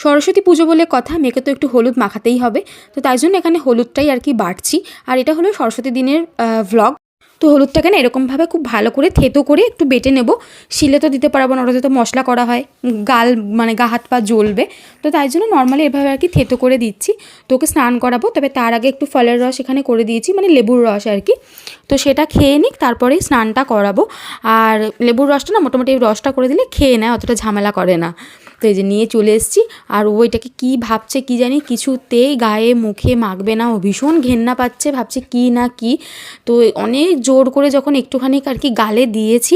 সরস্বতী পুজো বলে কথা, মেয়েকে তো একটু হলুদ মাখাতেই হবে। তো তাই জন্য এখানে হলুদটাই আর কি বাটছি। আর এটা হলো সরস্বতী দিনের ভ্লগ। তো হলুদটাকে না এরকমভাবে খুব ভালো করে থেতো করে একটু বেটে নেব। শিলে তো দিতে পারবো না, ওটাতে তো মশলা করা হয়, গাল মানে গা হাত পা জ্বলবে। তো তাই জন্য নর্মালি এভাবে আর কি থেতো করে দিচ্ছি। তো ওকে স্নান করাবো, তবে তার আগে একটু ফলের রস এখানে করে দিয়েছি, মানে লেবুর রস আর কি। তো সেটা খেয়ে নিক, তারপরেই স্নানটা করাবো। আর লেবুর রসটা না মোটামুটি রসটা করে দিলে খেয়ে নেয়, অতটা ঝামেলা করে না। তো এই যে নিয়ে চলে এসেছি। আর ও এটাকে কী ভাবছে কী জানি, কিছুতেই গায়ে মুখে মাখবে না। ও ভীষণ ঘেন্না পাচ্ছে, ভাবছে কী না কী। তো অনেক জোর করে যখন একটুখানি আর কি গালে দিয়েছি,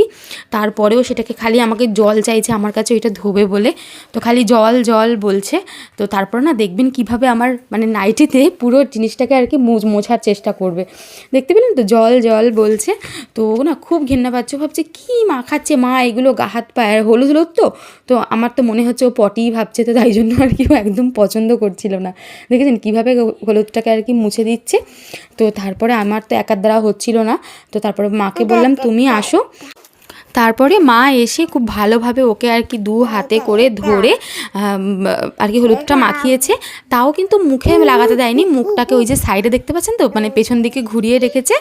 তারপরেও সেটাকে খালি আমাকে জল চাইছে আমার কাছে ওইটা ধোবে বলে। তো খালি জল জল বলছে। তো তারপর না দেখবেন কিভাবে আমার মানে নাইটিতে পুরো জিনিসটাকে আর কি মোছার চেষ্টা করবে। দেখতে পেলেন তো, জল জল বলছে। তো না খুব ঘেন্না পাচ্ছে, ভাবছে কী মাখাচ্ছে মা এগুলো গা হাত পায়ে, হলুদ হলুদ। তো আমার তো মনে হচ্ছে ও পটিই ভাবছে, তো তাই জন্য আর কি ও একদম পছন্দ করছিল না। দেখেছেন কীভাবে হলুদটাকে আর কি মুছে দিচ্ছে। তো তারপরে আমার তো একার দ্বারা হচ্ছিল না। তো তারপরে মাকে বললাম তুমি আসো। তারপরে মা এসে খুব ভালোভাবে ওকে আর কি দু হাতে করে ধরে আর কি হলুদটা মাখিয়েছে। তাও কিন্তু মুখে লাগাতে দেয়নি, মুখটাকে ওই যে সাইডে দেখতে পাচ্ছেন তো, মানে পেছন দিকে ঘুরিয়ে রেখেছে।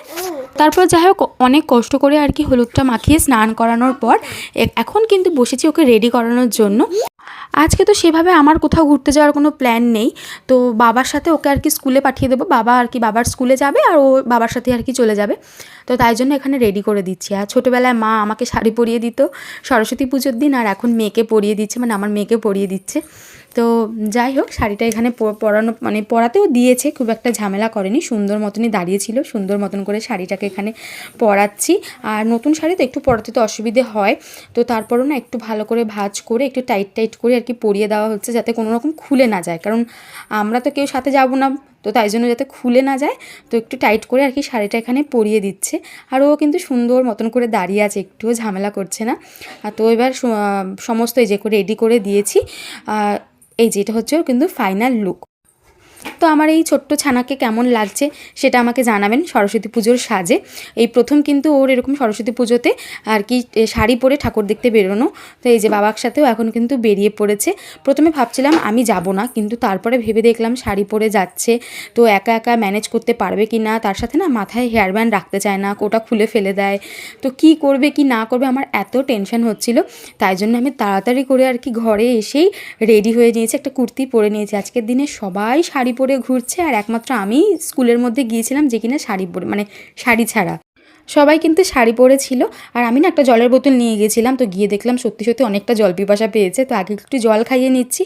তারপর যাই হোক অনেক কষ্ট করে আর কি হলুদটা মাখিয়ে স্নান করানোর পর এখন কিন্তু বসেছি ওকে রেডি করানোর জন্য। আজকে তো সেভাবে আমার কোথাও ঘুরতে যাওয়ার কোনো প্ল্যান নেই। তো বাবার সাথে ওকে আর কি স্কুলে পাঠিয়ে দেবো, বাবা আর কি বাবার স্কুলে যাবে আর ও বাবার সাথে আর কি চলে যাবে। তো তাই জন্য এখানে রেডি করে দিচ্ছি। আর ছোটোবেলায় মা আমাকে শাড়ি পরিয়ে দিত সরস্বতী পুজোর দিন, আর এখন মেয়েকে পরিয়ে দিচ্ছে, মানে আমার মেয়েকে পরিয়ে দিচ্ছে। তো যাই হোক শাড়িটা এখানে পরানো মানে পরাতেও দিয়েছে, খুব একটা ঝামেলা করেনি, সুন্দর মতনই দাঁড়িয়েছিল। সুন্দর মতন করে শাড়িটাকে এখানে পরাচ্ছি। আর নতুন শাড়ি তো একটু পরাতে তো অসুবিধে হয়। তো তারপরও না একটু ভালো করে ভাঁজ করে একটু টাইট টাইট করে আর কি পরিয়ে দেওয়া হচ্ছে, যাতে কোনো রকম খুলে না যায়, কারণ আমরা তো কেউ সাথে যাব না। তো তাই জন্য যাতে খুলে না যায়, তো একটু টাইট করে আর কি শাড়িটা এখানে পরিয়ে দিচ্ছে। আর ও কিন্তু সুন্দর মতন করে দাঁড়িয়ে আছে, একটুও ঝামেলা করছে না। তো এবার সমস্ত এই যে রেডি করে দিয়েছি। এই যে এটা হচ্ছে ওর কিন্তু ফাইনাল লুক। তো আমার এই ছোট্ট ছানাকে কেমন লাগছে সেটা আমাকে জানাবেন সরস্বতী পুজোর সাজে। এই প্রথম কিন্তু ওর এরকম সরস্বতী পুজোতে আর কি শাড়ি পরে ঠাকুর দেখতে বেরোনো। তো এই যে বাবার সাথেও এখন কিন্তু বেরিয়ে পড়েছে। প্রথমে ভাবছিলাম আমি যাব না, কিন্তু তারপরে ভেবে দেখলাম শাড়ি পরে যাচ্ছে, তো একা একা ম্যানেজ করতে পারবে কি না। তার সাথে না মাথায় হেয়ার ব্যান্ড রাখতে চায় না, কোটা খুলে ফেলে দেয়। তো কি করবে কি না করবে আমার এত টেনশন হচ্ছিল। তাই জন্য আমি তাড়াতাড়ি করে আর কি ঘরে এসেই রেডি হয়ে নিয়েছি, একটা কুর্তি পরে নিয়েছি। আজকের দিনে সবাই শাড়ি পরে ঘুরছে, আর একমাত্র আমি স্কুলের মধ্যে গিয়েছিলাম যে কিনা শাড়ি পরে, মানে শাড়ি ছাড়া। সবাই কিন্তু শাড়ি পরেছিল। আর আমি না একটা জলের বোতল নিয়ে গিয়েছিলাম, তো গিয়ে দেখলাম সত্যি সত্যি অনেকটা জল পিপাসা পেয়েছে, তো আগে একটু জল খাইয়ে নিচ্ছি।